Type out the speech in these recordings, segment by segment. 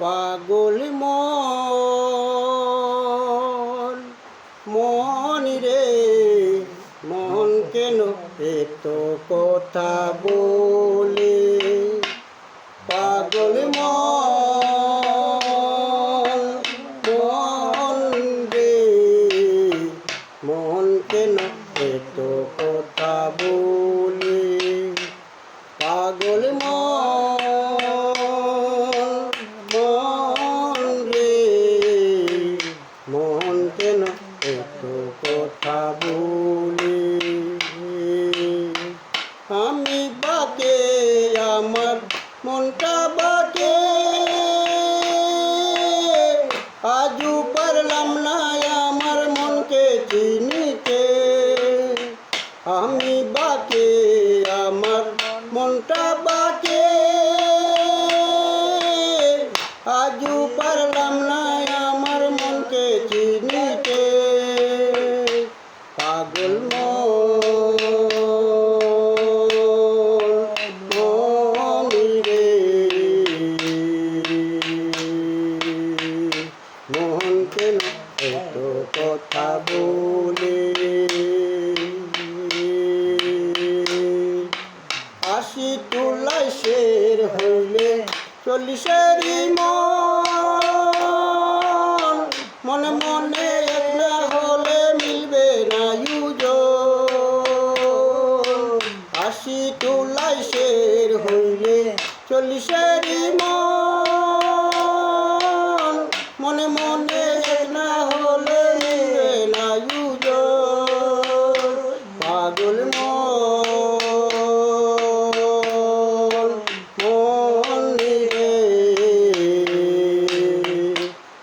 পাগল মন, মন রে মন কেন এত কথা বলে? পাগল মন, মন রে মন কেন এত কথা বলে? পাগল মন কেন এত কথা বলে? আমি বাকে আমার মনটা বাকে, আজও পারলাম না আমার মনকে চিনিতে। আমি বাকে আমার মনটা বাকে, আজও পারলাম না আমার মনকে চিনিতে। পাগল মন রে মন কেন এত কথা বলে? 80 তুলায় শের হইলে 40-এরই মন, মনে মনে একলা হলে মিলবে না ওজন। 80 তুলায় শের হইলে 40-এরই মন, মনে মনে একলা হলে মিলবে না ওজন। পাগল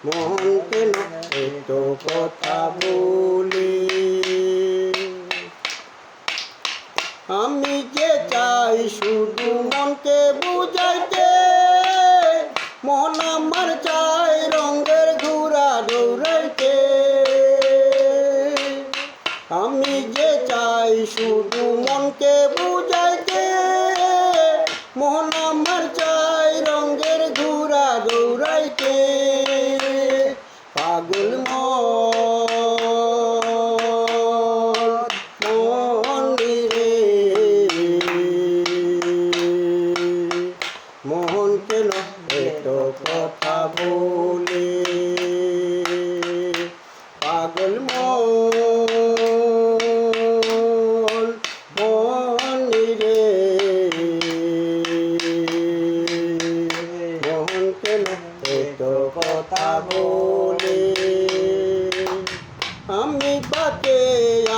মন কেন এত কথা বলে? আমি যে চাই শুধু মনকে বুঝাইতে, মন আমার চাই রঙের ঘোড়া দৌড়াইতে। আমি যে চাই শুধু মনকে বুঝাইতে, মন আমার চাই রঙের ঘোড়া দৌড়াইতে। পাগল মন রে মন কেন এত কথা বলে? পাগল মন রে মন কেন এত কথা বলে? আমি বাকে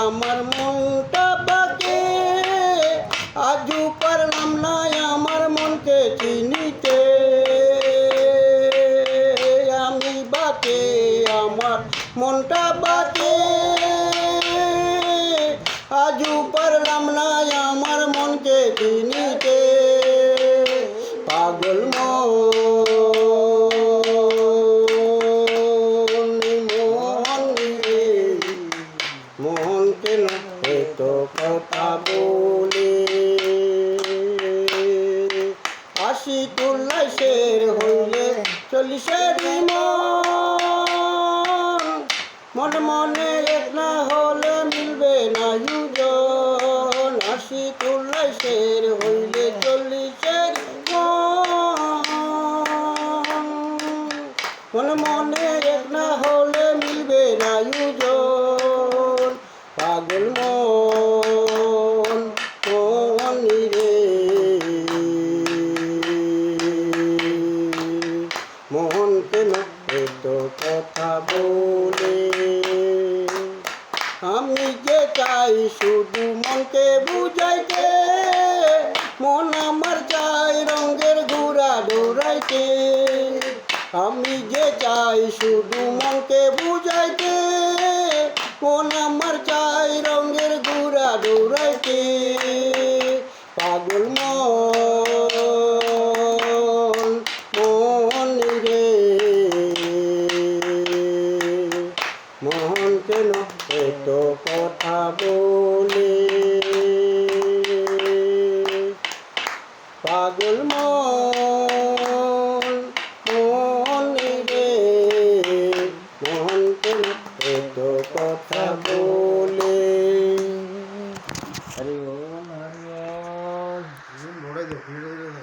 আমার মনটা বাকে, আজও পারলাম না আমার মনকে চিনিতে। আমি বাকে আমার মনটা বাকে, আজও পারলাম না আমার মনকে চিনিতে। পাগল মন কেন এত কথা বলে? 80 তুলায় শের হইলে 40-এরই মন, মনে মনে একলা হলে মিলবে না ওজন। 80 তুলায় শের হইলে 40-এরই মন, মনে মনে একলা হলে মিলবে না ওজন। পাগল মন রে মন কেন এত কথা বলে? আমি যে চাই শুধু মনকে বুঝাইতে, মন আমার চাই রঙের ঘোড়া দৌড়াইতে। আমি যে চাই শুধু মনকে বুঝাইতে, মন আমার চাই রঙের ঘোড়া দৌড়াইতে। পাগল মন রে মন কেন এত কথা বলে? পাগল মন হরি বল হরি বল। বড়াই দে ভিড় হয়ে যাবে